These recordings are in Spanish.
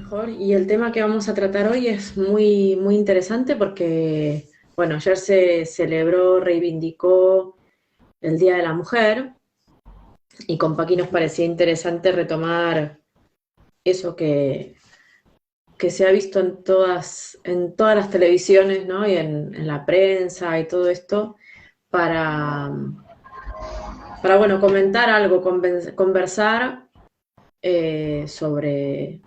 mejor. Y el tema que vamos a tratar hoy es muy, muy interesante porque, bueno, ayer se celebró, reivindicó el Día de la Mujer y con Paqui nos parecía interesante retomar eso que se ha visto en todas las televisiones, ¿no? Y en la prensa y todo esto para, para bueno, comentar algo, conversar sobre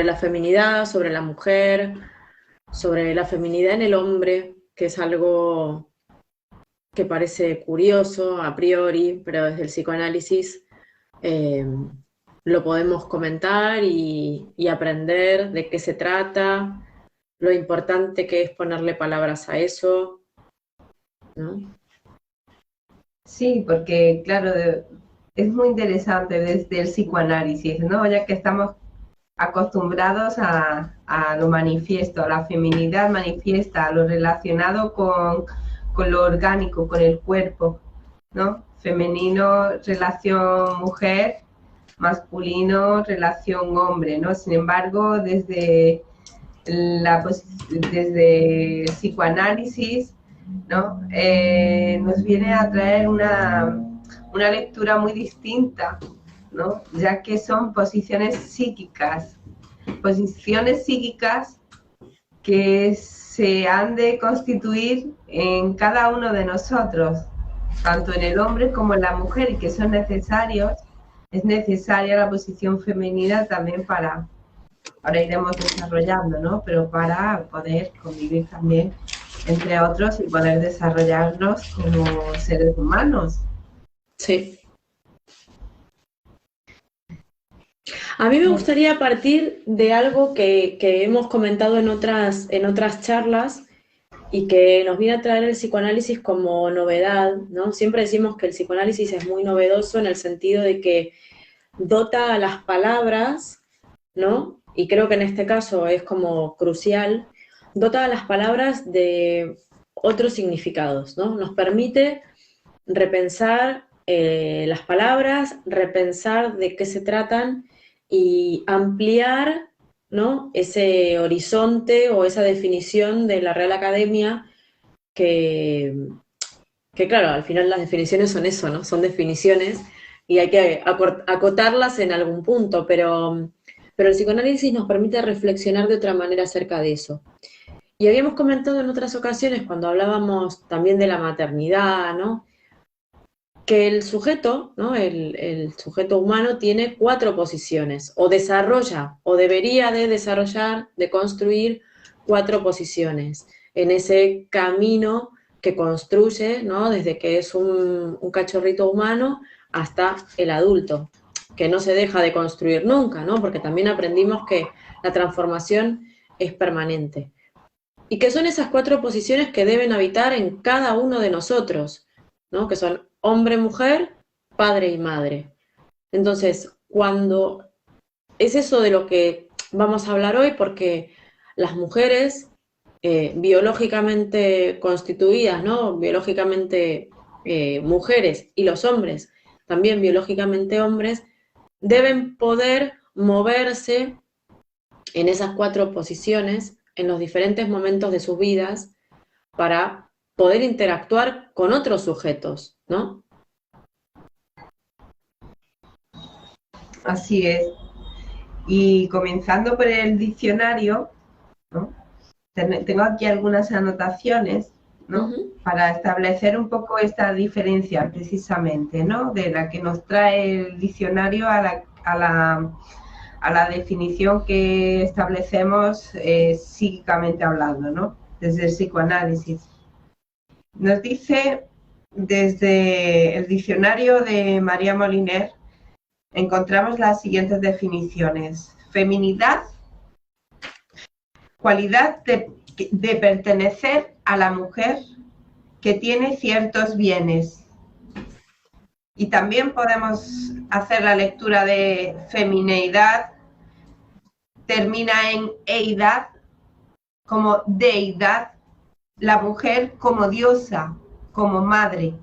la feminidad, sobre la mujer, sobre la feminidad en el hombre, que es algo que parece curioso a priori, pero desde el psicoanálisis eh, lo podemos comentar y aprender de qué se trata, lo importante que es ponerle palabras a eso, ¿no? Sí, porque claro, es muy interesante desde el psicoanálisis, ¿no? Ya que estamos acostumbrados a lo manifiesto, a la feminidad manifiesta, a lo relacionado con lo orgánico, con el cuerpo, ¿no? Femenino, relación mujer, masculino, relación hombre, ¿no? Sin embargo, desde el psicoanálisis, ¿no? Nos viene a traer una lectura muy distinta, ¿no? Ya que son posiciones psíquicas que se han de constituir en cada uno de nosotros, tanto en el hombre como en la mujer, y que son necesarios. Es necesaria la posición femenina también ahora iremos desarrollando, ¿no? Pero para poder convivir también entre otros y poder desarrollarnos como seres humanos. Sí. A mí me gustaría partir de algo que hemos comentado en otras charlas y que nos viene a traer el psicoanálisis como novedad, ¿no? Siempre decimos que el psicoanálisis es muy novedoso en el sentido de que dota a las palabras, ¿no? Y creo que en este caso es como crucial, dota a las palabras de otros significados, ¿no? Nos permite repensar las palabras, repensar de qué se tratan y ampliar, ¿no? Ese horizonte o esa definición de la Real Academia que, que claro, al final las definiciones son eso, ¿no? Son definiciones y hay que acotarlas en algún punto, pero el psicoanálisis nos permite reflexionar de otra manera acerca de eso. Y habíamos comentado en otras ocasiones, cuando hablábamos también de la maternidad, ¿no? Que el sujeto, ¿no? El sujeto humano tiene 4 posiciones, o desarrolla, o debería de desarrollar, de construir 4 posiciones en ese camino que construye, ¿no? Desde que es un cachorrito humano hasta el adulto, que no se deja de construir nunca, ¿no? Porque también aprendimos que la transformación es permanente. Y que son esas 4 posiciones que deben habitar en cada uno de nosotros, ¿no? Que son hombre, mujer, padre y madre. Entonces, cuando es eso de lo que vamos a hablar hoy, porque las mujeres biológicamente constituidas, ¿no? Biológicamente mujeres y los hombres, también biológicamente hombres, deben poder moverse en esas 4 posiciones en los diferentes momentos de sus vidas para poder interactuar con otros sujetos, ¿no? Así es. Y comenzando por el diccionario, ¿no? Tengo aquí algunas anotaciones, ¿no? Uh-huh. Para establecer un poco esta diferencia precisamente, ¿no? De la que nos trae el diccionario a la definición que establecemos psíquicamente hablando, ¿no? Desde el psicoanálisis. Nos dice desde el diccionario de María Moliner, encontramos las siguientes definiciones: feminidad, cualidad de pertenecer a la mujer que tiene ciertos bienes. Y también podemos hacer la lectura de femineidad, termina en eidad, como deidad, la mujer como diosa, como madre.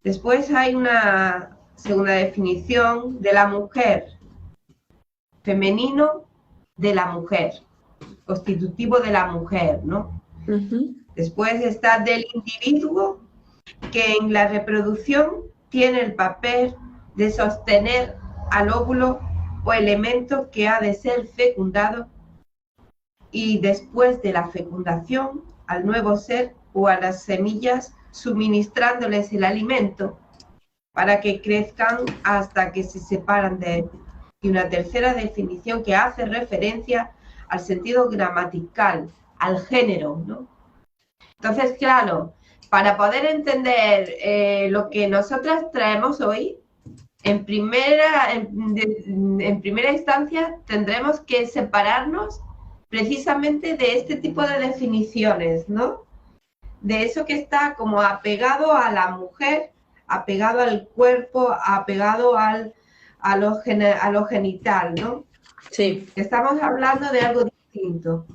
Después hay una segunda definición de la mujer: femenino de la mujer, constitutivo de la mujer, ¿no? Después está del individuo, que en la reproducción tiene el papel de sostener al óvulo o elemento que ha de ser fecundado, y después de la fecundación al nuevo ser o a las semillas, suministrándoles el alimento para que crezcan hasta que se separan de él. Y una tercera definición que hace referencia al sentido gramatical, al género, ¿no? Entonces, claro, para poder entender lo que nosotras traemos hoy, en primera instancia tendremos que separarnos precisamente de este tipo de definiciones, ¿no? De eso que está como apegado a la mujer, apegado al cuerpo, apegado a lo genital, ¿no? Sí. Estamos hablando de algo distinto,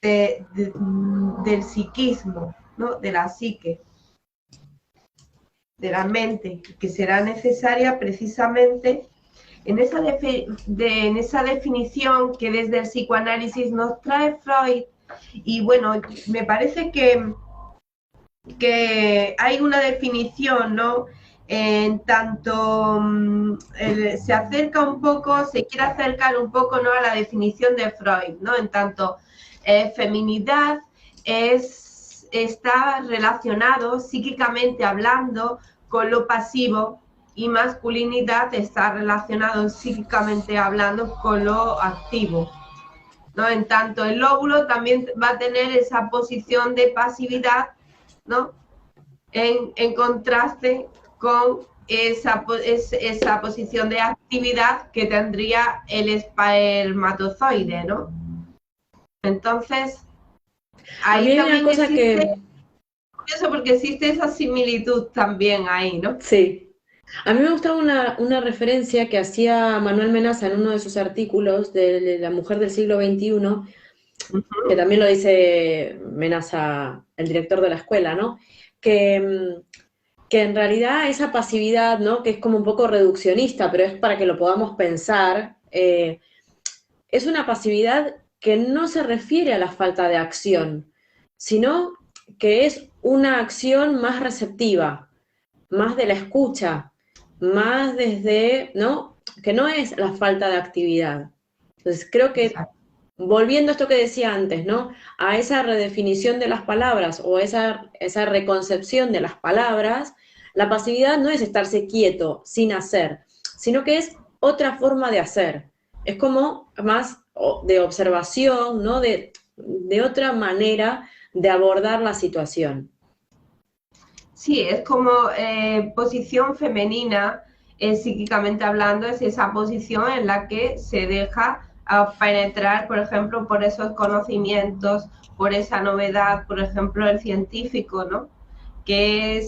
del psiquismo, ¿no? De la psique, de la mente, que será necesaria precisamente en esa definición que desde el psicoanálisis nos trae Freud. Y bueno, me parece que hay una definición, ¿no? En tanto se acerca un poco, se quiere acercar un poco, ¿no?, a la definición de Freud, ¿no? En tanto feminidad está relacionado psíquicamente hablando con lo pasivo, y masculinidad está relacionado psíquicamente hablando con lo activo, ¿no? En tanto el óvulo también va a tener esa posición de pasividad, ¿no? En contraste con esa posición de actividad que tendría el espermatozoide, ¿no? Entonces, ahí también una cosa existe, eso porque existe esa similitud también ahí, ¿no? Sí. A mí me gustaba una referencia que hacía Manuel Menaza en uno de sus artículos de la mujer del siglo XXI, que también lo dice Menaza, el director de la escuela, ¿no? Que en realidad esa pasividad, ¿no?, que es como un poco reduccionista, pero es para que lo podamos pensar, es una pasividad que no se refiere a la falta de acción, sino que es una acción más receptiva, más de la escucha, más desde, ¿no?, que no es la falta de actividad. Entonces creo que, volviendo a esto que decía antes, ¿no?, a esa redefinición de las palabras o esa reconcepción de las palabras, la pasividad no es estarse quieto, sin hacer, sino que es otra forma de hacer. Es como más de observación, ¿no?, de otra manera de abordar la situación. Sí, es como posición femenina, psíquicamente hablando, es esa posición en la que se deja penetrar, por ejemplo, por esos conocimientos, por esa novedad, por ejemplo, el científico, ¿no?, que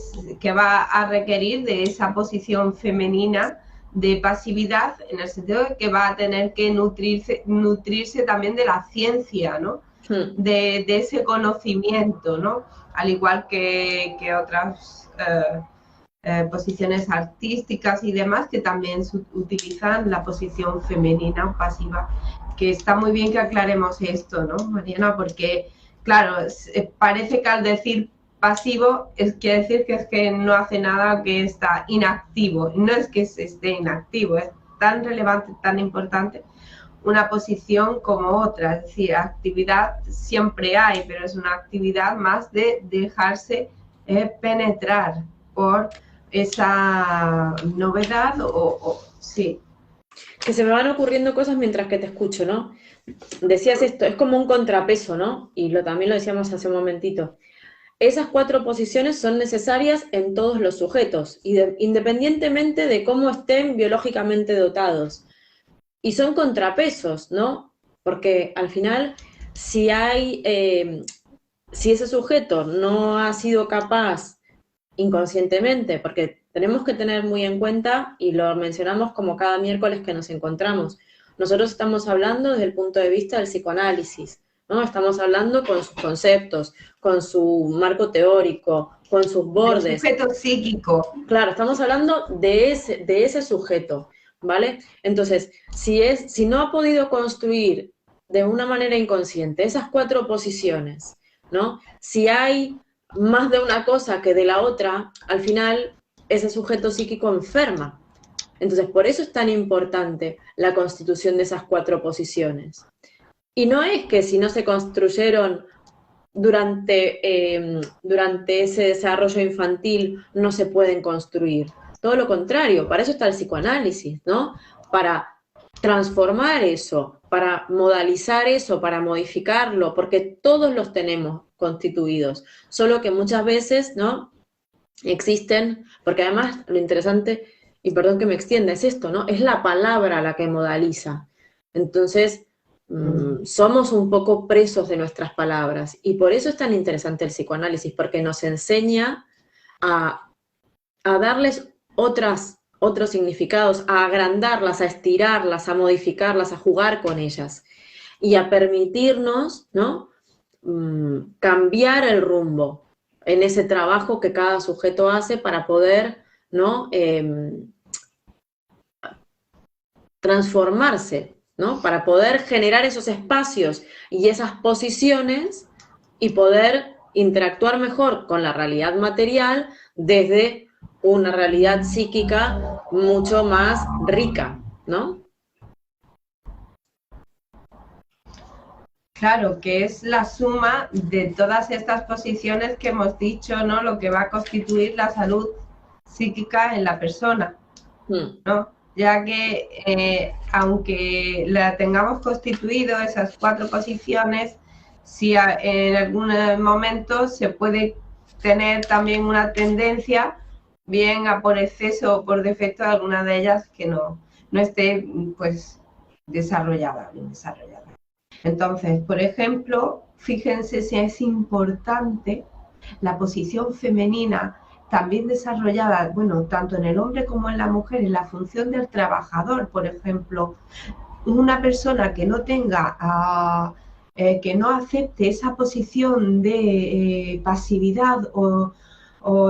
va a requerir de esa posición femenina de pasividad, en el sentido de que va a tener que nutrirse también de la ciencia, ¿no?, de ese conocimiento, ¿no?, al igual que otras posiciones artísticas y demás, que también utilizan la posición femenina pasiva, que está muy bien que aclaremos esto, ¿no, Mariana? Porque, claro, parece que al decir pasivo quiere decir que es que no hace nada, que está inactivo. No es que esté inactivo, es tan relevante, tan importante una posición como otra. Es decir, actividad siempre hay, pero es una actividad más de dejarse penetrar por esa novedad sí. Que se me van ocurriendo cosas mientras que te escucho, ¿no? Decías esto, es como un contrapeso, ¿no? Y también lo decíamos hace un momentito. Esas 4 posiciones son necesarias en todos los sujetos, independientemente de cómo estén biológicamente dotados. Y son contrapesos, ¿no? Porque al final, si ese sujeto no ha sido capaz inconscientemente, porque tenemos que tener muy en cuenta, y lo mencionamos como cada miércoles que nos encontramos, nosotros estamos hablando desde el punto de vista del psicoanálisis, ¿no? Estamos hablando con sus conceptos, con su marco teórico, con sus bordes. El sujeto psíquico. Claro, estamos hablando de ese sujeto. ¿vale? Entonces, si no ha podido construir de una manera inconsciente esas 4 posiciones, ¿no? Si hay más de una cosa que de la otra, al final ese sujeto psíquico enferma. Entonces, por eso es tan importante la constitución de esas 4 posiciones. Y no es que si no se construyeron durante ese desarrollo infantil no se pueden construir. Todo lo contrario, para eso está el psicoanálisis, ¿no? Para transformar eso, para modalizar eso, para modificarlo, porque todos los tenemos constituidos, solo que muchas veces, ¿no? Existen, porque además lo interesante, y perdón que me extienda, es esto, ¿no? Es la palabra la que modaliza. Entonces, somos un poco presos de nuestras palabras, y por eso es tan interesante el psicoanálisis, porque nos enseña a darles otros significados, a agrandarlas, a estirarlas, a modificarlas, a jugar con ellas, y a permitirnos, ¿no? Cambiar el rumbo en ese trabajo que cada sujeto hace para poder, ¿no? Transformarse, ¿no? Para poder generar esos espacios y esas posiciones y poder interactuar mejor con la realidad material desde una realidad psíquica mucho más rica, ¿no? Claro, que es la suma de todas estas posiciones que hemos dicho, ¿no? Lo que va a constituir la salud psíquica en la persona, ¿no? Ya que aunque la tengamos constituido esas 4 posiciones, si en algún momento se puede tener también una tendencia, bien a por exceso o por defecto de alguna de ellas que no esté pues desarrollada, bien desarrollada. Entonces, por ejemplo, fíjense si es importante la posición femenina también desarrollada, bueno, tanto en el hombre como en la mujer, en la función del trabajador, por ejemplo, una persona que no tenga, que no acepte esa posición de pasividad o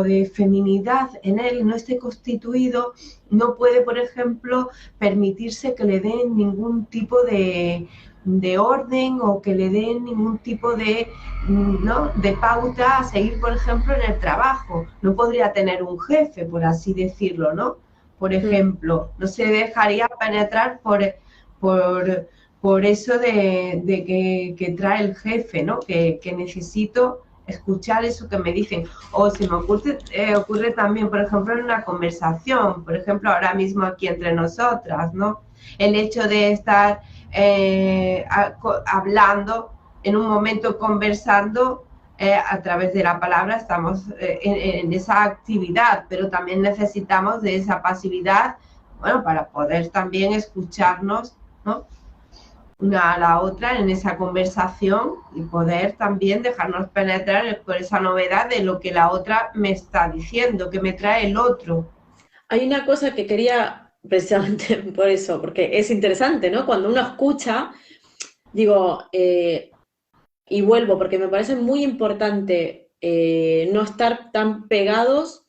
de feminidad en él, no esté constituido, no puede, por ejemplo, permitirse que le den ningún tipo de orden o que le den ningún tipo de, ¿no? de pauta a seguir, por ejemplo, en el trabajo. No podría tener un jefe, por así decirlo, ¿no? Por ejemplo, no se dejaría penetrar por eso de que trae el jefe, ¿no? Que necesito escuchar eso que me dicen. O se me ocurre también, por ejemplo, en una conversación, por ejemplo, ahora mismo aquí entre nosotras, ¿no? El hecho de estar hablando, en un momento conversando, a través de la palabra estamos en esa actividad, pero también necesitamos de esa pasividad, bueno, para poder también escucharnos, ¿no? Una a la otra en esa conversación y poder también dejarnos penetrar por esa novedad de lo que la otra me está diciendo, que me trae el otro. Hay una cosa que quería, precisamente por eso, porque es interesante, ¿no? Cuando uno escucha, digo, y vuelvo, porque me parece muy importante no estar tan pegados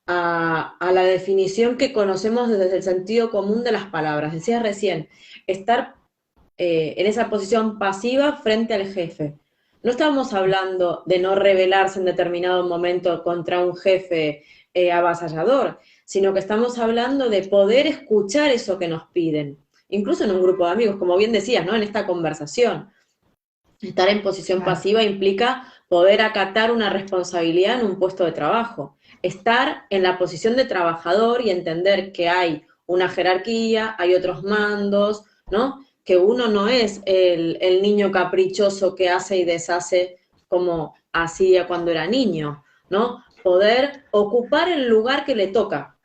a la definición que conocemos desde el sentido común de las palabras. Decías recién, estar en esa posición pasiva frente al jefe. No estamos hablando de no rebelarse en determinado momento contra un jefe avasallador, sino que estamos hablando de poder escuchar eso que nos piden, incluso en un grupo de amigos, como bien decías, ¿no? En esta conversación. Estar en posición pasiva implica poder acatar una responsabilidad en un puesto de trabajo. Estar en la posición de trabajador y entender que hay una jerarquía, hay otros mandos, ¿no? Que uno no es el niño caprichoso que hace y deshace como hacía cuando era niño, ¿no? Poder ocupar el lugar que le toca.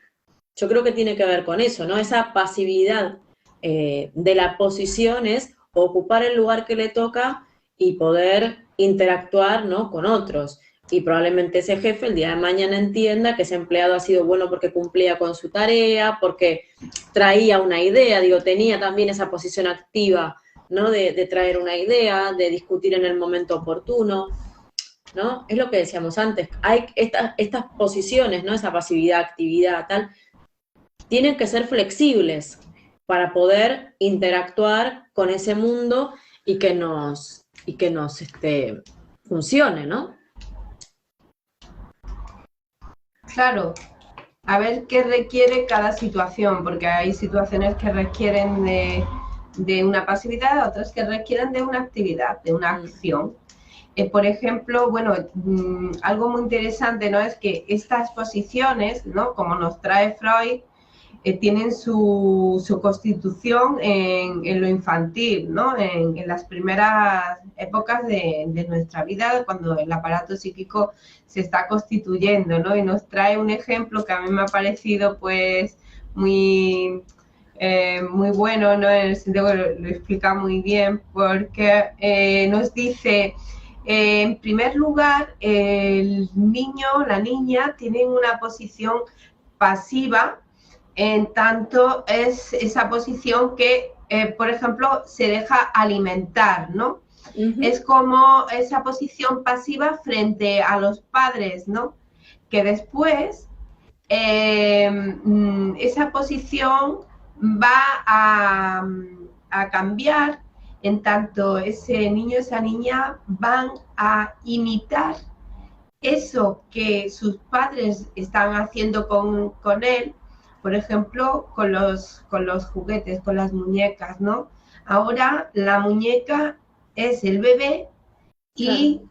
Yo creo que tiene que ver con eso, ¿no? Esa pasividad de la posición es ocupar el lugar que le toca y poder interactuar, ¿no? con otros. Y probablemente ese jefe el día de mañana entienda que ese empleado ha sido bueno porque cumplía con su tarea, porque traía una idea, digo, tenía también esa posición activa, ¿no? De traer una idea, de discutir en el momento oportuno, ¿no? Es lo que decíamos antes, hay estas posiciones, ¿no? Esa pasividad, actividad, tal, tienen que ser flexibles. para poder interactuar con ese mundo y que nos funcione, ¿no? Claro, a ver qué requiere cada situación, porque hay situaciones que requieren de una pasividad, otras que requieren de una actividad, de una acción. Por ejemplo, bueno, algo muy interesante, ¿no? Es que estas posiciones, ¿no? Como nos trae Freud, tienen su constitución en lo infantil, ¿no? En las primeras épocas de nuestra vida, cuando el aparato psíquico se está constituyendo, ¿no? Y nos trae un ejemplo que a mí me ha parecido, pues, muy bueno, ¿no? En el sentido que lo explica muy bien, porque nos dice, en primer lugar, el niño, la niña, tienen una posición pasiva, en tanto es esa posición que, por ejemplo, se deja alimentar, ¿no? Es como esa posición pasiva frente a los padres, ¿no? Que después esa posición va a cambiar en tanto ese niño, esa niña van a imitar eso que sus padres están haciendo con él, por ejemplo, con los juguetes, con las muñecas, ¿no? Ahora la muñeca es el bebé y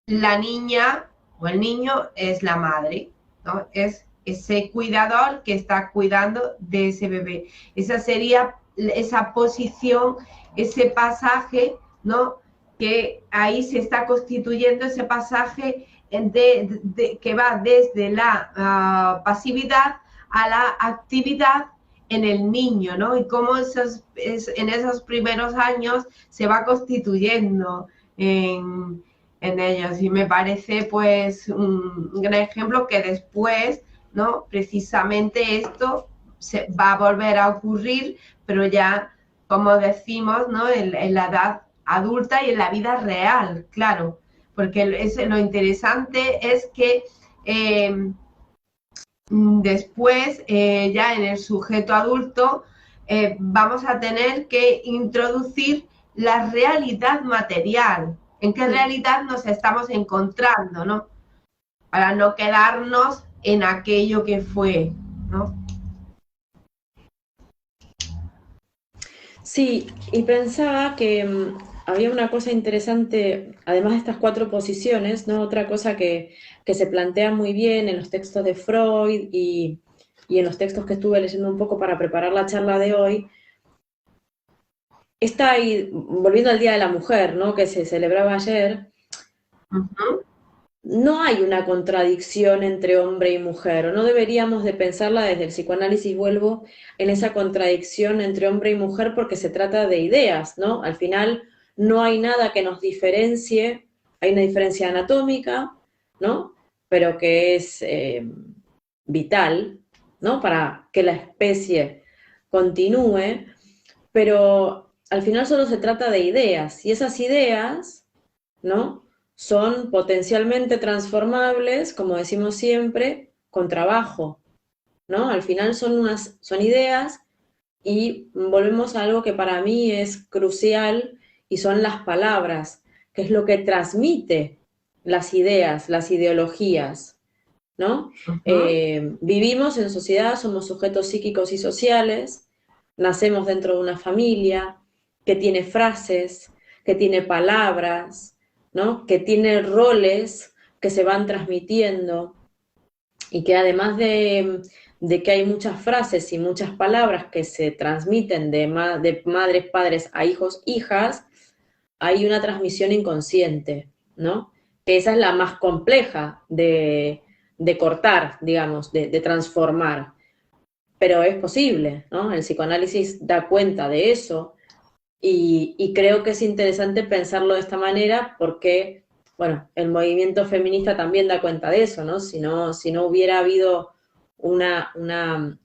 la niña o el niño es la madre, ¿no? Es ese cuidador que está cuidando de ese bebé. Esa sería esa posición, ese pasaje, ¿no? Que ahí se está constituyendo ese pasaje que va desde la pasividad a la actividad en el niño, ¿no? Y cómo en esos primeros años se va constituyendo en ellos. Y me parece, pues, un gran ejemplo que después, ¿no? Precisamente esto se va a volver a ocurrir, pero ya, como decimos, ¿no? En la edad adulta y en la vida real, claro. Porque lo interesante es que después, ya en el sujeto adulto, vamos a tener que introducir la realidad material. ¿En qué realidad nos estamos encontrando, no? Para no quedarnos en aquello que fue, ¿no? Sí, y pensaba que había una cosa interesante, además de estas 4 posiciones, ¿no? Otra cosa que se plantea muy bien en los textos de Freud y en los textos que estuve leyendo un poco para preparar la charla de hoy, está ahí, volviendo al Día de la Mujer, ¿no? Que se celebraba ayer. No hay una contradicción entre hombre y mujer, o no deberíamos de pensarla desde el psicoanálisis, vuelvo, en esa contradicción entre hombre y mujer porque se trata de ideas, ¿no? Al final no hay nada que nos diferencie, hay una diferencia anatómica, ¿no? Pero que es vital, ¿no? Para que la especie continúe, pero al final solo se trata de ideas, y esas ideas, ¿no? Son potencialmente transformables, como decimos siempre, con trabajo, ¿no? Al final son ideas y volvemos a algo que para mí es crucial y son las palabras, que es lo que transmite las ideas, las ideologías, ¿no? Vivimos en sociedad, somos sujetos psíquicos y sociales, nacemos dentro de una familia que tiene frases, que tiene palabras, ¿no? Que tiene roles que se van transmitiendo y que además de que hay muchas frases y muchas palabras que se transmiten de madres, padres a hijos, hijas, hay una transmisión inconsciente, ¿no? Que esa es la más compleja de cortar, digamos, de transformar. Pero es posible, ¿no? El psicoanálisis da cuenta de eso. Y creo que es interesante pensarlo de esta manera porque, bueno, el movimiento feminista también da cuenta de eso, ¿no? Si no hubiera habido una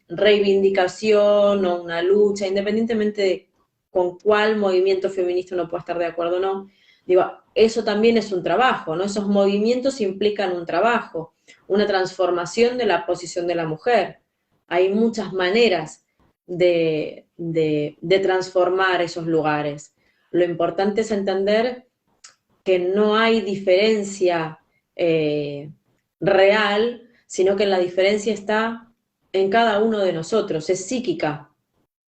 reivindicación o una lucha, independientemente de con cuál movimiento feminista uno pueda estar de acuerdo o no, digo, eso también es un trabajo, ¿no? Esos movimientos implican un trabajo, una transformación de la posición de la mujer. Hay muchas maneras de transformar esos lugares. Lo importante es entender que no hay diferencia real, sino que la diferencia está en cada uno de nosotros, es psíquica,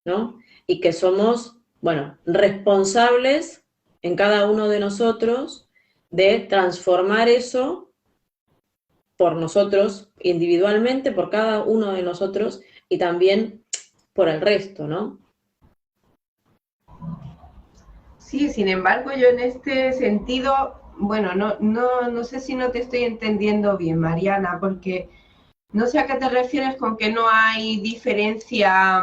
¿no? Y que somos, bueno, responsables en cada uno de nosotros de transformar eso por nosotros individualmente, por cada uno de nosotros y también por el resto, ¿no? Sí, sin embargo, yo en este sentido, bueno, no sé si no te estoy entendiendo bien, Mariana, porque no sé a qué te refieres con que no hay diferencia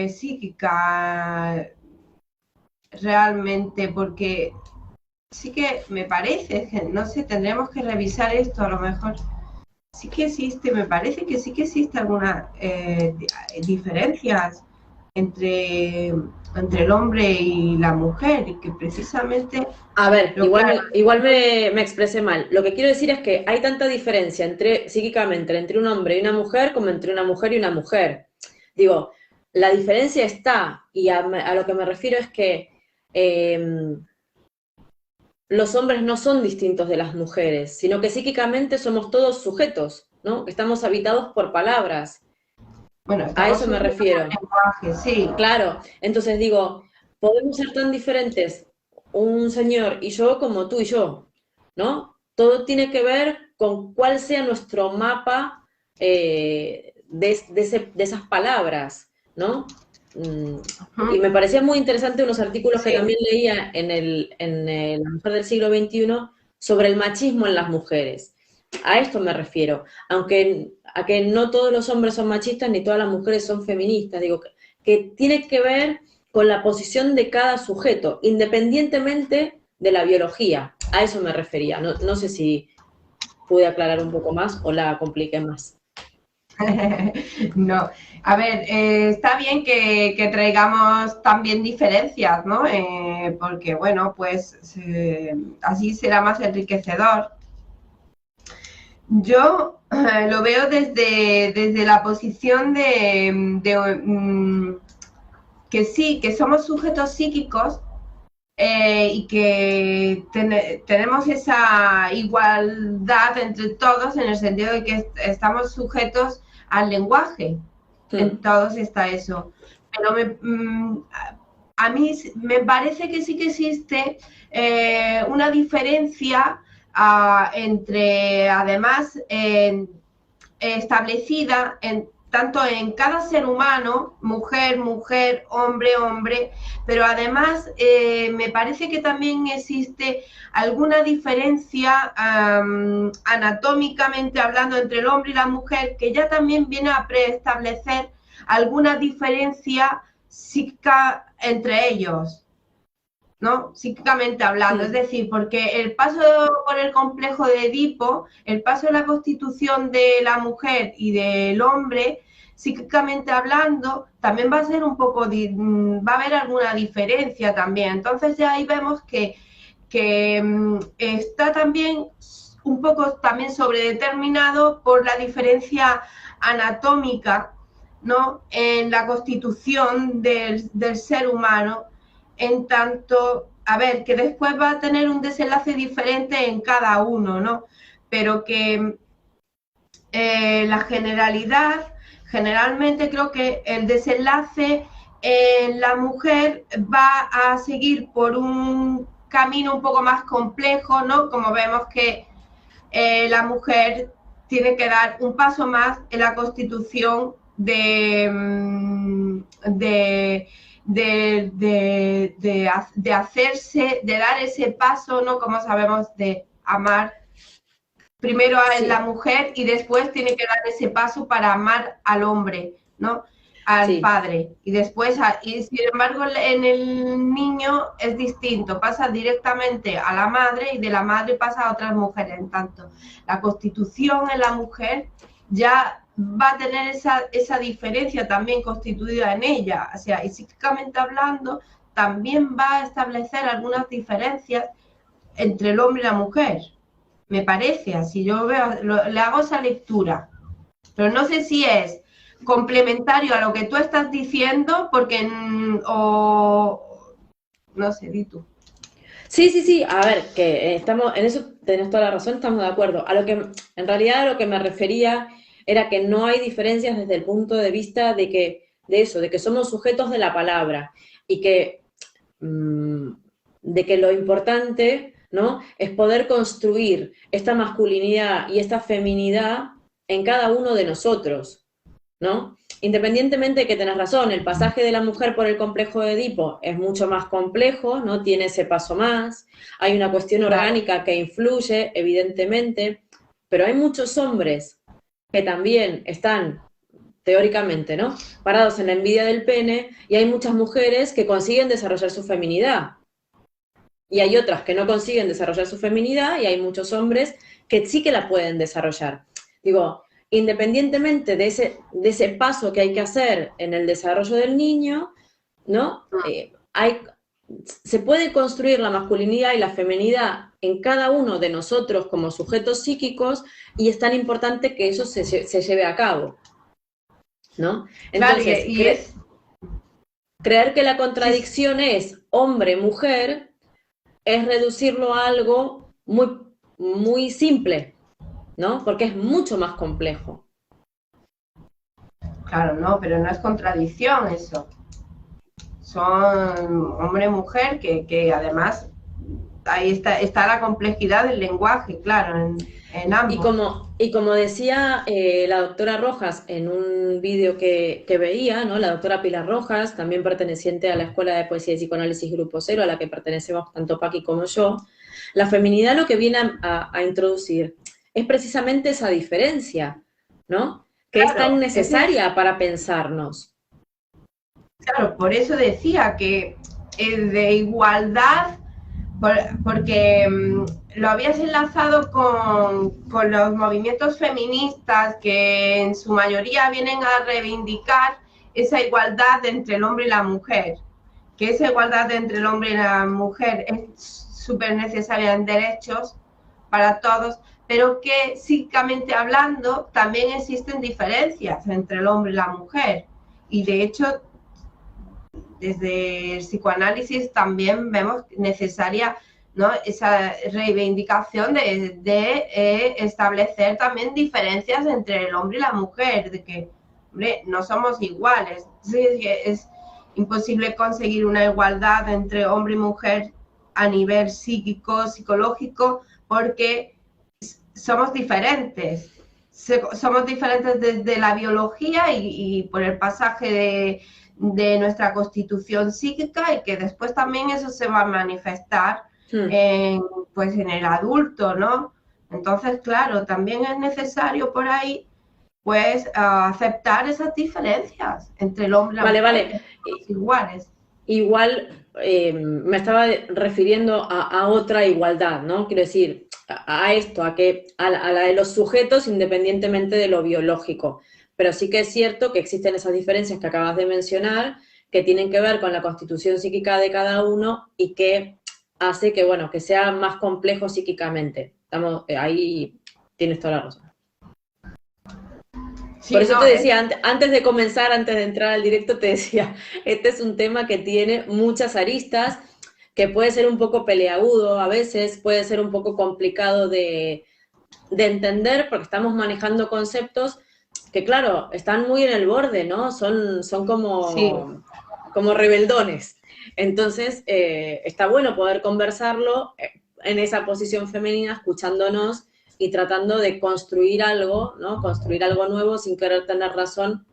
psíquica realmente, porque sí que me parece, no sé, tendremos que revisar esto a lo mejor. Sí que existe, me parece que sí que existe algunas diferencias entre el hombre y la mujer, y que precisamente... A ver, igual me expresé mal. Lo que quiero decir es que hay tanta diferencia psíquicamente entre un hombre y una mujer como entre una mujer y una mujer. Digo, la diferencia está, y a lo que me refiero es que los hombres no son distintos de las mujeres, sino que psíquicamente somos todos sujetos, ¿no? Estamos habitados por palabras. Bueno, a eso me refiero. Lenguaje, sí. Claro, entonces digo, podemos ser tan diferentes un señor y yo como tú y yo, ¿no? Todo tiene que ver con cuál sea nuestro mapa de esas palabras, ¿no? Y me parecía muy interesante unos artículos que también leía en La Mujer del siglo XXI sobre el machismo en las mujeres. A esto me refiero, aunque a que no todos los hombres son machistas ni todas las mujeres son feministas, digo que tiene que ver con la posición de cada sujeto, independientemente de la biología. A eso me refería. No sé si pude aclarar un poco más o la compliqué más. No, a ver, está bien que traigamos también diferencias, ¿no? Porque, bueno, pues así será más enriquecedor. Yo lo veo desde la posición que sí, que somos sujetos psíquicos y que tenemos esa igualdad entre todos en el sentido de que estamos sujetos al lenguaje. En todos está eso. Pero a mí me parece que sí que existe una diferencia entre, además, establecida tanto en cada ser humano, mujer, mujer, hombre, hombre, pero además me parece que también existe alguna diferencia anatómicamente hablando entre el hombre y la mujer, que ya también viene a preestablecer alguna diferencia psíquica entre ellos, ¿no? Psíquicamente hablando, es decir, porque el paso por el complejo de Edipo, el paso de la constitución de la mujer y del hombre, psíquicamente hablando, también va a ser un poco, va a haber alguna diferencia también. Entonces ya ahí vemos que está también un poco también sobredeterminado por la diferencia anatómica, ¿no? En la constitución del ser humano, en tanto, a ver, que después va a tener un desenlace diferente en cada uno, ¿no? Pero que la generalmente creo que el desenlace en la mujer va a seguir por un camino un poco más complejo, ¿no? Como vemos que la mujer tiene que dar un paso más en la constitución de hacerse, de dar ese paso, ¿no? Como sabemos, de amar primero a la mujer y después tiene que dar ese paso para amar al hombre, ¿no? Al padre. Y después, y sin embargo, en el niño es distinto, pasa directamente a la madre y de la madre pasa a otras mujeres. En tanto, la constitución en la mujer ya va a tener esa diferencia también constituida en ella, o sea, y psíquicamente hablando, también va a establecer algunas diferencias entre el hombre y la mujer. Me parece, así yo veo, le hago esa lectura, pero no sé si es complementario a lo que tú estás diciendo, porque, o, no sé, di tú. Sí, sí, sí, a ver, que estamos, en eso tenés toda la razón, estamos de acuerdo. En realidad a lo que me refería era que no hay diferencias desde el punto de vista de que somos sujetos de la palabra y que, de que lo importante, ¿no? Es poder construir esta masculinidad y esta feminidad en cada uno de nosotros, ¿no? Independientemente de que tenés razón, el pasaje de la mujer por el complejo de Edipo es mucho más complejo, ¿no? Tiene ese paso más, hay una cuestión Claro. orgánica que influye, evidentemente, pero hay muchos hombres que también están, teóricamente, ¿no? Parados en la envidia del pene, y hay muchas mujeres que consiguen desarrollar su feminidad. Y hay otras que no consiguen desarrollar su feminidad, y hay muchos hombres que sí que la pueden desarrollar. Digo, independientemente de ese paso que hay que hacer en el desarrollo del niño, ¿no? Se puede construir la masculinidad y la feminidad en cada uno de nosotros como sujetos psíquicos, y es tan importante que eso se lleve a cabo, ¿no? Entonces, Claro, y es... creer que la Sí, contradicción es hombre-mujer es reducirlo a algo muy, muy simple, ¿no? Porque es mucho más complejo. claro, no, pero no es contradicción eso. Son hombre y mujer que además ahí está la complejidad del lenguaje, claro, en ambos. Y como decía la doctora Rojas en un vídeo que veía, ¿no? La doctora Pilar Rojas, también perteneciente a la Escuela de Poesía y Psicoanálisis Grupo Cero, a la que pertenecemos tanto Paqui como yo, la feminidad lo que viene a introducir es precisamente esa diferencia, ¿no? Que es tan Claro, necesaria para pensarnos. claro, por eso decía que de igualdad, porque lo habías enlazado con los movimientos feministas que en su mayoría vienen a reivindicar esa igualdad entre el hombre y la mujer, que esa igualdad entre el hombre y la mujer es súper necesaria en derechos para todos, pero que psíquicamente hablando también existen diferencias entre el hombre y la mujer. Y de hecho, desde el psicoanálisis también vemos necesaria, ¿no?, esa reivindicación de establecer también diferencias entre el hombre y la mujer, de que, hombre, no somos iguales. Sí, es imposible conseguir una igualdad entre hombre y mujer a nivel psíquico, psicológico, porque somos diferentes. Somos diferentes desde la biología y por el pasaje de nuestra constitución psíquica, y que después también eso se va a manifestar pues en el adulto, ¿no? Entonces, claro, también es necesario por ahí pues aceptar esas diferencias entre el hombre y la Vale, mujer, vale. los iguales. Igual me estaba refiriendo a otra igualdad, ¿no? Quiero decir, a esto, a la de los sujetos independientemente de lo biológico. Pero sí que es cierto que existen esas diferencias que acabas de mencionar, que tienen que ver con la constitución psíquica de cada uno y que hace que, bueno, que sea más complejo psíquicamente. Estamos, ahí tienes toda la razón. Por Sí, eso no, te decía, antes de comenzar, antes de entrar al directo, te decía, este es un tema que tiene muchas aristas, que puede ser un poco peleagudo a veces, puede ser un poco complicado de entender, porque estamos manejando conceptos que, claro, están muy en el borde, ¿no? Son sí. como rebeldones. Entonces, está bueno poder conversarlo en esa posición femenina, escuchándonos y tratando de construir algo, ¿no? Construir algo nuevo sin querer tener razón,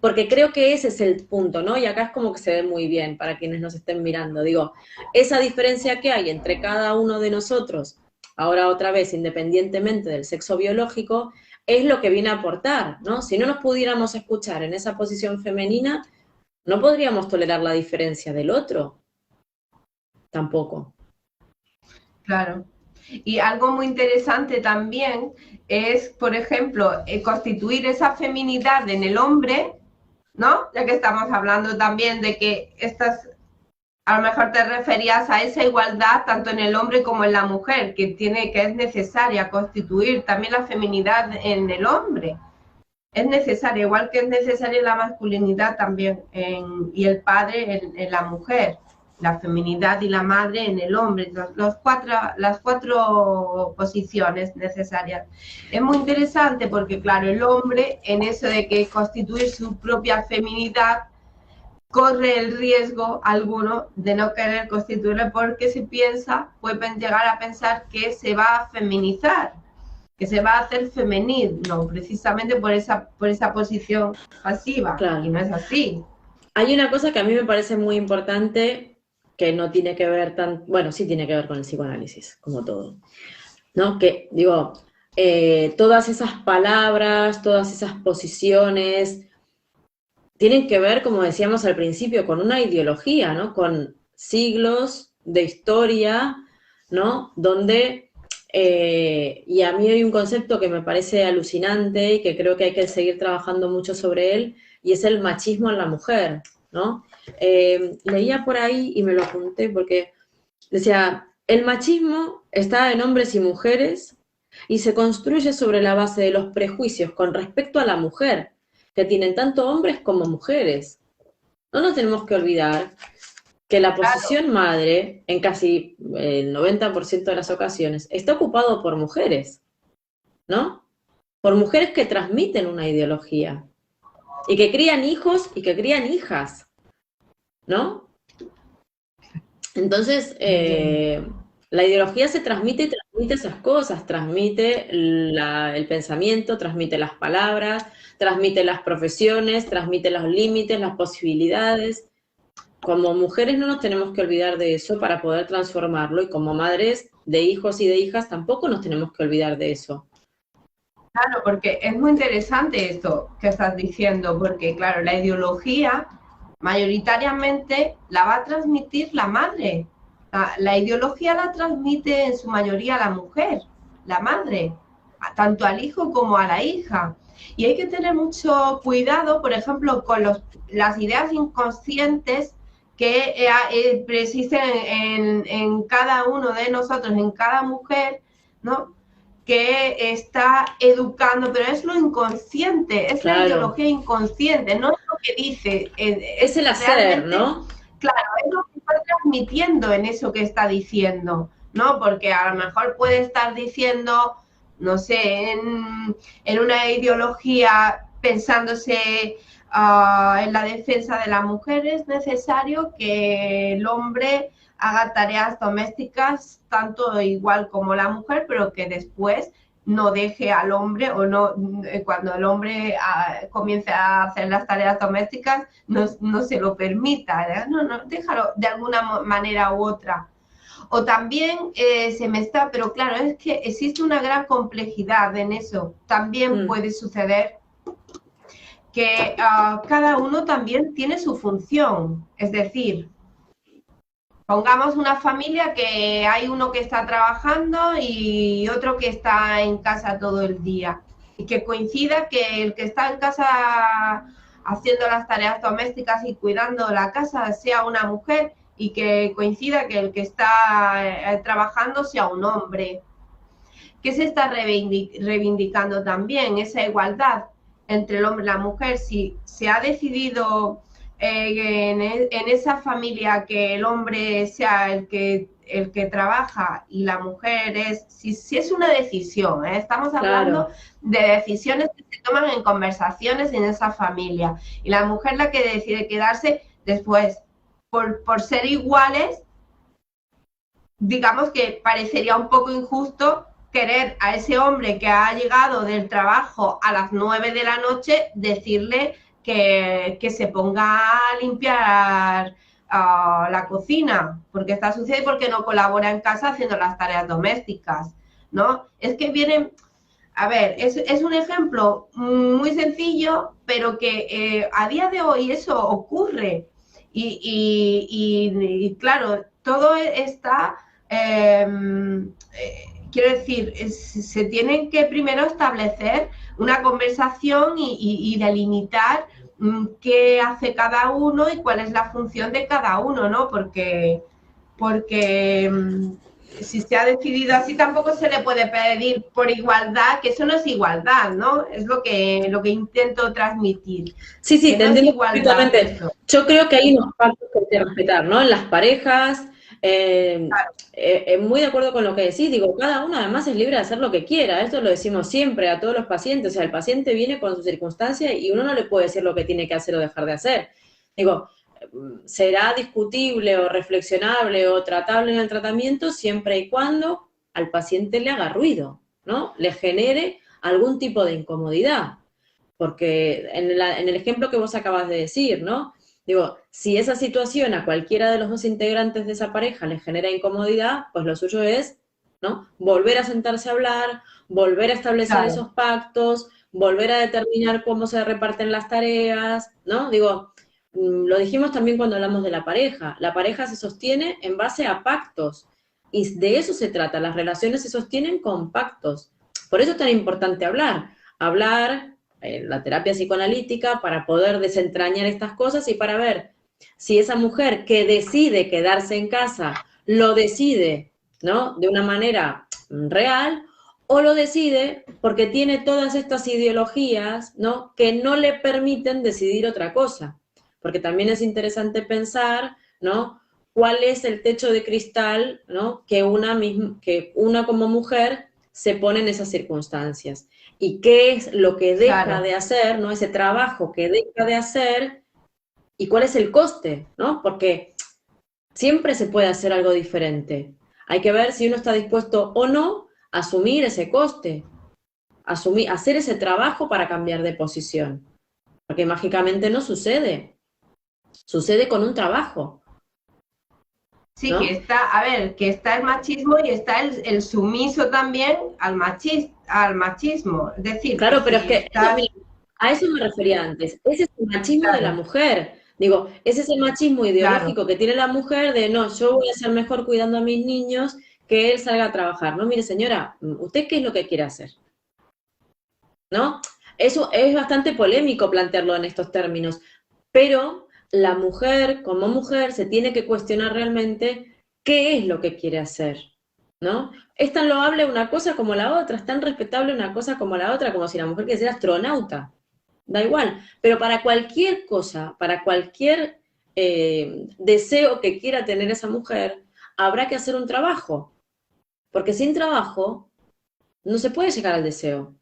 porque creo que ese es el punto, ¿no? Y acá es como que se ve muy bien para quienes nos estén mirando. Digo, esa diferencia que hay entre cada uno de nosotros, ahora otra vez, independientemente del sexo biológico, es lo que viene a aportar, ¿no? Si no nos pudiéramos escuchar en esa posición femenina, no podríamos tolerar la diferencia del otro, tampoco. Claro. Y algo muy interesante también es, por ejemplo, constituir esa feminidad en el hombre, ¿no? Ya que estamos hablando también de que a lo mejor te referías a esa igualdad tanto en el hombre como en la mujer, que es necesaria constituir también la feminidad en el hombre. Es necesaria, igual que es necesaria la masculinidad también y el padre en la mujer, la feminidad y la madre en el hombre, las cuatro posiciones necesarias. Es muy interesante porque, claro, el hombre en eso de que constituir su propia feminidad corre el riesgo alguno de no querer constituirlo porque se piensa, puede llegar a pensar que se va a feminizar, que se va a hacer femenil, no, precisamente por esa posición pasiva, Claro. y no es así. Hay una cosa que a mí me parece muy importante, que no tiene que ver tan, bueno, sí tiene que ver con el psicoanálisis, como todo, ¿no? Que, digo, todas esas palabras, todas esas posiciones, tienen que ver, como decíamos al principio, con una ideología, ¿no? Con siglos de historia, ¿no? Donde, y a mí hay un concepto que me parece alucinante y que creo que hay que seguir trabajando mucho sobre él, y es el machismo en la mujer, ¿no? Leía por ahí y me lo apunté porque decía, el machismo está en hombres y mujeres y se construye sobre la base de los prejuicios con respecto a la mujer, que tienen tanto hombres como mujeres. No nos tenemos que olvidar que la Claro, posición madre, en casi el 90% de las ocasiones, está ocupado por mujeres, ¿no? Por mujeres que transmiten una ideología y que crían hijos y que crían hijas, ¿no? Entonces, la ideología se transmite y transmite esas cosas, transmite el pensamiento, transmite las palabras, transmite las profesiones, transmite los límites, las posibilidades. Como mujeres no nos tenemos que olvidar de eso para poder transformarlo, y como madres de hijos y de hijas tampoco nos tenemos que olvidar de eso. claro, porque es muy interesante esto que estás diciendo, porque claro, la ideología mayoritariamente la va a transmitir la madre. La ideología la transmite en su mayoría la mujer, la madre, tanto al hijo como a la hija. Y hay que tener mucho cuidado, por ejemplo, con las ideas inconscientes que persisten en cada uno de nosotros, en cada mujer, ¿no? Que está educando, pero es lo inconsciente, es la Claro, ideología inconsciente, no es lo que dice, es el hacer, realmente, ¿no? claro, es lo que está transmitiendo en eso que está diciendo, ¿no? Porque a lo mejor puede estar diciendo, no sé, en una ideología pensándose en la defensa de la mujer, es necesario que el hombre haga tareas domésticas tanto igual como la mujer, pero que después no deje al hombre o no, cuando el hombre comience a hacer las tareas domésticas, no se lo permita, ¿eh? No, déjalo de alguna manera u otra. O también se me está, pero claro, es que existe una gran complejidad en eso. También puede suceder que cada uno también tiene su función, es decir, pongamos una familia que hay uno que está trabajando y otro que está en casa todo el día. Y que coincida que el que está en casa haciendo las tareas domésticas y cuidando la casa sea una mujer y que coincida que el que está trabajando sea un hombre. ¿Qué se está reivindicando también? Esa igualdad entre el hombre y la mujer. Si se ha decidido en esa familia que el hombre sea el que trabaja y la mujer es, si es una decisión, estamos hablando Claro. de decisiones que se toman en conversaciones en esa familia, y la mujer la que decide quedarse después, por ser iguales, digamos que parecería un poco injusto querer a ese hombre que ha llegado del trabajo a las 9 de la noche decirle que se ponga a limpiar la cocina porque está sucia y porque no colabora en casa haciendo las tareas domésticas, ¿no? Es que vienen, a ver, es un ejemplo muy sencillo, pero que a día de hoy eso ocurre y claro, todo está quiero decir, se tienen que primero establecer una conversación y delimitar qué hace cada uno y cuál es la función de cada uno, ¿no? Porque si se ha decidido así, tampoco se le puede pedir por igualdad, que eso no es igualdad, ¿no? Es lo que intento transmitir. Sí, sí, Que te no es entiendo igualdad perfectamente. eso. Yo creo que hay unos pactos que hay que respetar, ¿no? En las parejas, Claro, muy de acuerdo con lo que decís, digo, cada uno además es libre de hacer lo que quiera, esto lo decimos siempre a todos los pacientes, o sea, el paciente viene con sus circunstancias y uno no le puede decir lo que tiene que hacer o dejar de hacer. Digo, será discutible o reflexionable o tratable en el tratamiento siempre y cuando al paciente le haga ruido, ¿no? Le genere algún tipo de incomodidad. Porque en el ejemplo que vos acabas de decir, ¿no? Digo, si esa situación a cualquiera de los dos integrantes de esa pareja le genera incomodidad, pues lo suyo es, ¿no? Volver a sentarse a hablar, volver a establecer claro, esos pactos, volver a determinar cómo se reparten las tareas, ¿no? Digo, lo dijimos también cuando hablamos de la pareja se sostiene en base a pactos, y de eso se trata, las relaciones se sostienen con pactos. Por eso es tan importante hablar, la terapia psicoanalítica, para poder desentrañar estas cosas y para ver si esa mujer que decide quedarse en casa lo decide, ¿no? De una manera real, o lo decide porque tiene todas estas ideologías, ¿no? Que no le permiten decidir otra cosa. Porque también es interesante pensar, ¿no? ¿Cuál es el techo de cristal, ¿no? Que una como mujer se pone en esas circunstancias? ¿Y qué es lo que deja claro. de hacer, ¿no? Ese trabajo que deja de hacer, y cuál es el coste, ¿no? Porque siempre se puede hacer algo diferente. Hay que ver si uno está dispuesto o no a asumir ese coste, hacer ese trabajo para cambiar de posición. Porque mágicamente no sucede. Sucede con un trabajo, Sí, que ¿no? está, a ver, que está el machismo y está el sumiso también al machismo. Es decir, que Claro, pero es si que eso, estás, mira, a eso me refería antes. Ese es el machismo de la claro, mujer. Digo, ese es el machismo claro, ideológico que tiene la mujer de no, yo voy a ser mejor cuidando a mis niños que él salga a trabajar. No, mire, señora, ¿usted qué es lo que quiere hacer? ¿No? Eso es bastante polémico plantearlo en estos términos, pero la mujer, como mujer, se tiene que cuestionar realmente qué es lo que quiere hacer, ¿no? Es tan loable una cosa como la otra, es tan respetable una cosa como la otra, como si la mujer quisiera ser astronauta, da igual, pero para cualquier cosa, para cualquier deseo que quiera tener esa mujer, habrá que hacer un trabajo, porque sin trabajo no se puede llegar al deseo.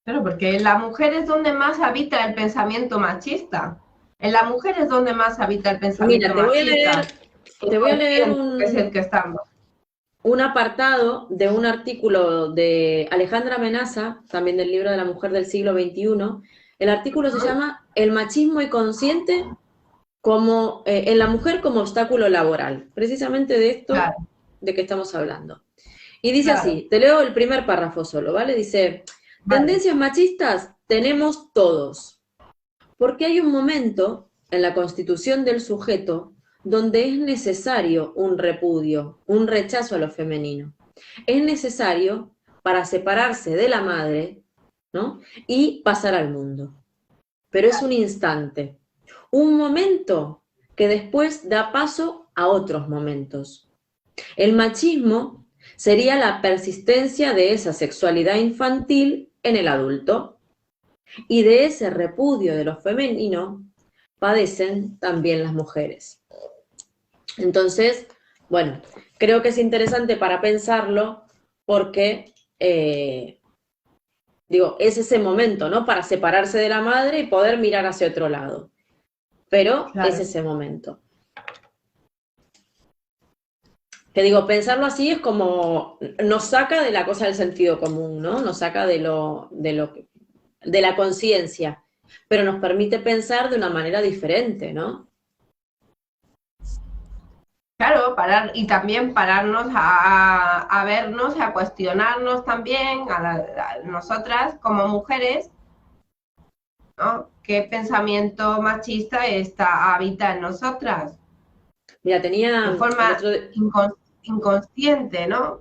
claro, porque en la mujer es donde más habita el pensamiento machista. En la mujer es donde más habita el pensamiento Mira, machista, te voy a leer inconsciente, que es el que estamos. un apartado de un artículo de Alejandra Menaza, también del libro de la mujer del siglo XXI. El artículo se Ujú, llama El machismo inconsciente como, en la mujer como obstáculo laboral, precisamente de esto claro, de que estamos hablando. Y dice claro, así, te leo el primer párrafo solo, ¿vale? Dice, vale, tendencias machistas tenemos todos, porque hay un momento en la constitución del sujeto donde es necesario un repudio, un rechazo a lo femenino. Es necesario para separarse de la madre, ¿no? Y pasar al mundo. Pero es un instante, un momento que después da paso a otros momentos. El machismo sería la persistencia de esa sexualidad infantil en el adulto, y de ese repudio de lo femenino padecen también las mujeres. Entonces, bueno, creo que es interesante para pensarlo porque, digo, es ese momento, ¿no? Para separarse de la madre y poder mirar hacia otro lado. Pero es claro. ese momento. Que digo, pensarlo así es como nos saca de la cosa del sentido común, ¿no? Nos saca de la conciencia, pero nos permite pensar de una manera diferente, ¿no? Claro, parar y también pararnos a vernos, a cuestionarnos también, a nosotras como mujeres, ¿no? ¿Qué pensamiento machista habita en nosotras? Mira, De tenía forma inconsciente, ¿no?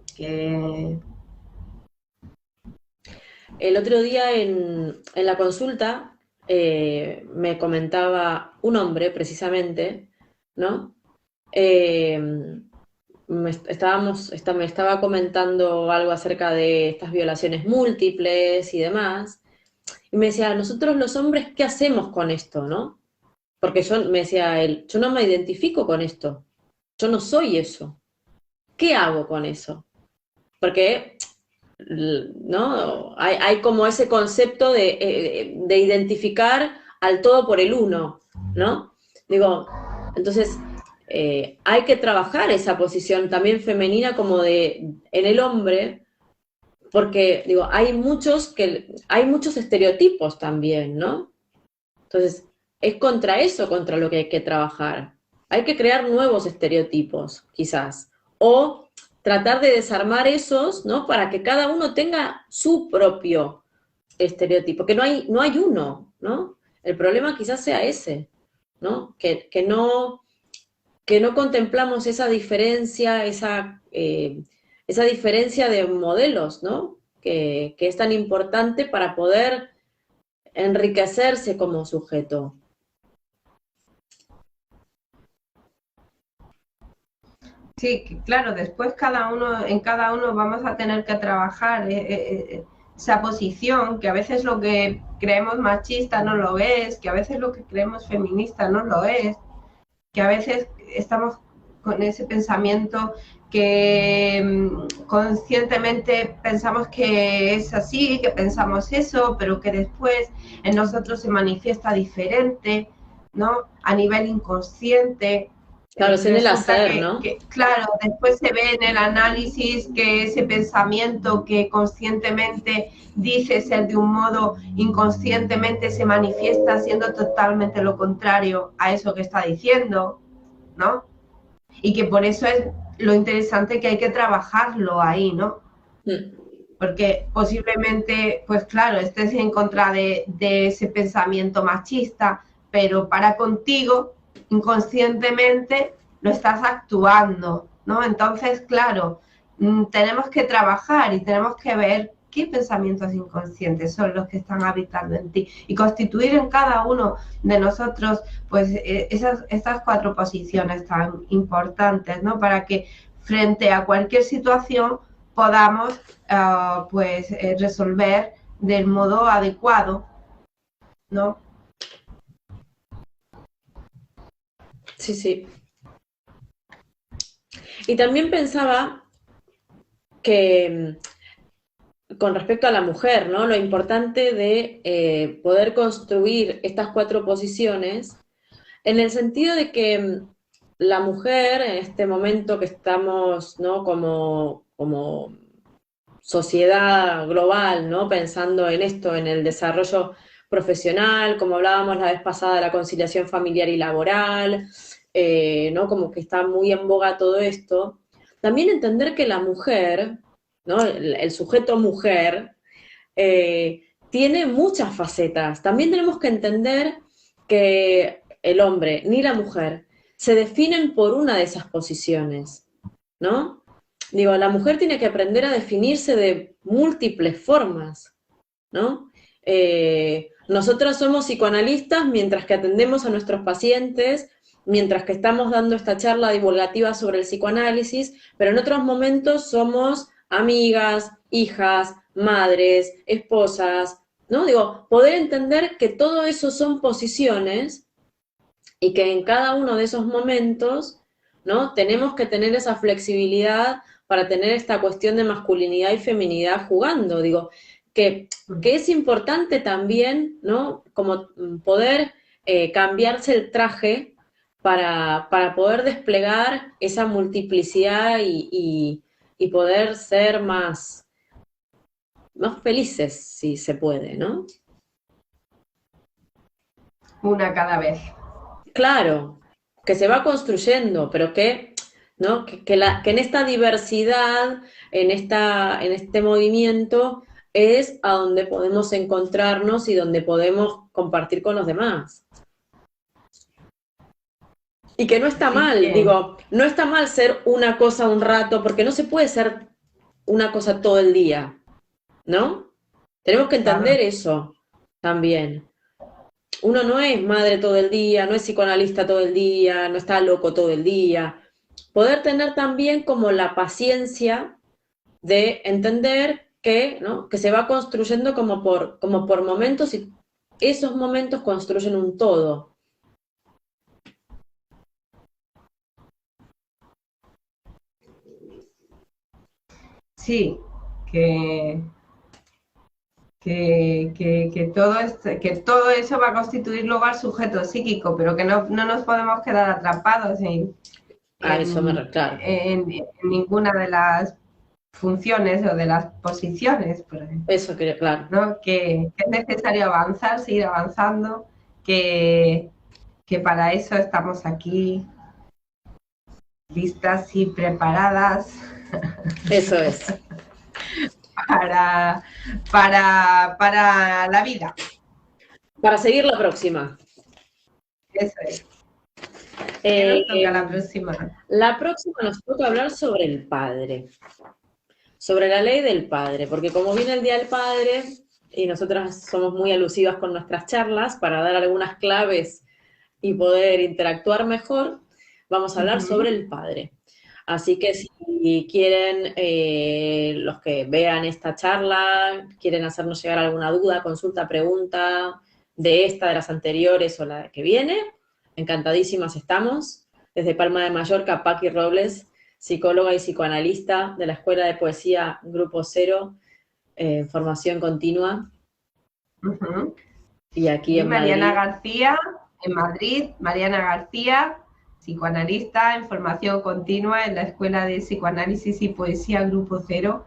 el otro día en la consulta me comentaba un hombre precisamente, ¿no? Eh, me estaba comentando algo acerca de estas violaciones múltiples y demás, y me decía, nosotros los hombres, ¿qué hacemos con esto, no? Porque me decía él, yo no me identifico con esto, yo no soy eso. ¿Qué hago con eso? Porque, ¿no? Hay como ese concepto de identificar al todo por el uno, ¿no? Digo, entonces, hay que trabajar esa posición también femenina como en el hombre, porque, digo, hay muchos estereotipos también, ¿no? Entonces, es contra eso contra lo que hay que trabajar. Hay que crear nuevos estereotipos, quizás. O tratar de desarmar esos, ¿no? Para que cada uno tenga su propio estereotipo, que no hay uno, ¿no? El problema quizás sea ese, ¿no? Que no contemplamos esa diferencia, esa diferencia de modelos, ¿no? Que es tan importante para poder enriquecerse como sujeto. Sí, claro, después en cada uno vamos a tener que trabajar esa posición, que a veces lo que creemos machista no lo es, que a veces lo que creemos feminista no lo es, que a veces estamos con ese pensamiento que conscientemente pensamos que es así, que pensamos eso, pero que después en nosotros se manifiesta diferente, ¿no? A nivel inconsciente. Claro, es en el Resulta hacer, ¿no? claro, después se ve en el análisis que ese pensamiento que conscientemente dice ser de un modo, inconscientemente se manifiesta siendo totalmente lo contrario a eso que está diciendo, ¿no? Y que por eso es lo interesante que hay que trabajarlo ahí, ¿no? Porque posiblemente, pues claro, estés en contra de ese pensamiento machista, pero para contigo, inconscientemente, lo estás actuando, ¿no? Entonces, claro, tenemos que trabajar y tenemos que ver qué pensamientos inconscientes son los que están habitando en ti y constituir en cada uno de nosotros, pues, estas 4 posiciones tan importantes, ¿no? Para que frente a cualquier situación podamos pues resolver del modo adecuado, ¿no? Sí, sí. Y también pensaba que con respecto a la mujer, ¿no? Lo importante de poder construir estas 4 posiciones en el sentido de que la mujer, en este momento que estamos, ¿no? Como sociedad global, ¿no? Pensando en esto, en el desarrollo profesional, como hablábamos la vez pasada, la conciliación familiar y laboral, ¿no? Como que está muy en boga todo esto. También entender que la mujer, ¿no? El sujeto mujer, tiene muchas facetas. También tenemos que entender que el hombre ni la mujer se definen por una de esas posiciones, ¿no? Digo, la mujer tiene que aprender a definirse de múltiples formas, ¿no? Nosotros somos psicoanalistas mientras que atendemos a nuestros pacientes, mientras que estamos dando esta charla divulgativa sobre el psicoanálisis, pero en otros momentos somos amigas, hijas, madres, esposas, ¿no? Digo, poder entender que todo eso son posiciones y que en cada uno de esos momentos, ¿no? Tenemos que tener esa flexibilidad para tener esta cuestión de masculinidad y feminidad jugando, digo, que es importante también, ¿no? Como poder cambiarse el traje para poder desplegar esa multiplicidad y poder ser más felices, si se puede, ¿no? Una cada vez. Claro, que se va construyendo, pero que, ¿no? Que en esta diversidad, en este movimiento, es a donde podemos encontrarnos y donde podemos compartir con los demás. Y que no está Así mal, que, digo, no está mal ser una cosa un rato, porque no se puede ser una cosa todo el día, ¿no? Tenemos que claro, entender eso también. Uno no es madre todo el día, no es psicoanalista todo el día, no está loco todo el día. poder tener también como la paciencia de entender que, ¿no? Que se va construyendo como por momentos y esos momentos construyen un todo. Sí, que, que todo eso va a constituir luego al sujeto psíquico, pero que no nos podemos quedar atrapados A eso me claro. en ninguna de las funciones o de las posiciones, por ejemplo, Eso quería, claro. ¿no? Que es necesario avanzar, seguir avanzando, que para eso estamos aquí listas y preparadas. Eso es. Para la vida. Para seguir la próxima. Eso es. ¿Qué nos toca la próxima? La próxima nos toca hablar sobre el padre. Sobre la ley del padre, porque como viene el Día del Padre, y nosotras somos muy alusivas con nuestras charlas, para dar algunas claves y poder interactuar mejor, vamos a hablar sobre el padre. Así que si quieren, los que vean esta charla, quieren hacernos llegar alguna duda, consulta, pregunta de esta, de las anteriores o la que viene, encantadísimas estamos. Desde Palma de Mallorca, Paqui Robles, psicóloga y psicoanalista de la Escuela de Poesía Grupo Cero, formación continua. Y aquí en Mariana Madrid. García, en Madrid, Mariana García, psicoanalista en formación continua en la Escuela de Psicoanálisis y Poesía Grupo Cero.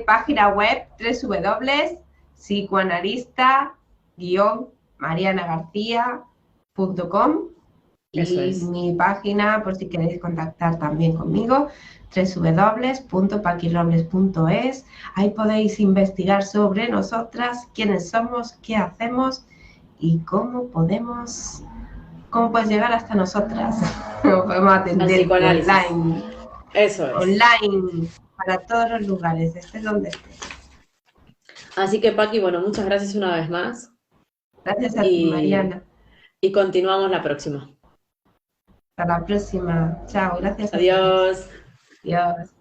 Página web www.psicoanalista-marianagarcía.com y mi página, por si queréis contactar también conmigo, www.paquirobles.es. Ahí podéis investigar sobre nosotras, quiénes somos, qué hacemos y cómo puedes llegar hasta nosotras. Nos podemos atender online. Eso es. Online, para todos los lugares, estés donde estés. Así que, Paqui, bueno, muchas gracias una vez más. Gracias a ti, Mariana. Y continuamos la próxima. Hasta la próxima. Chao, gracias. Adiós. Adiós.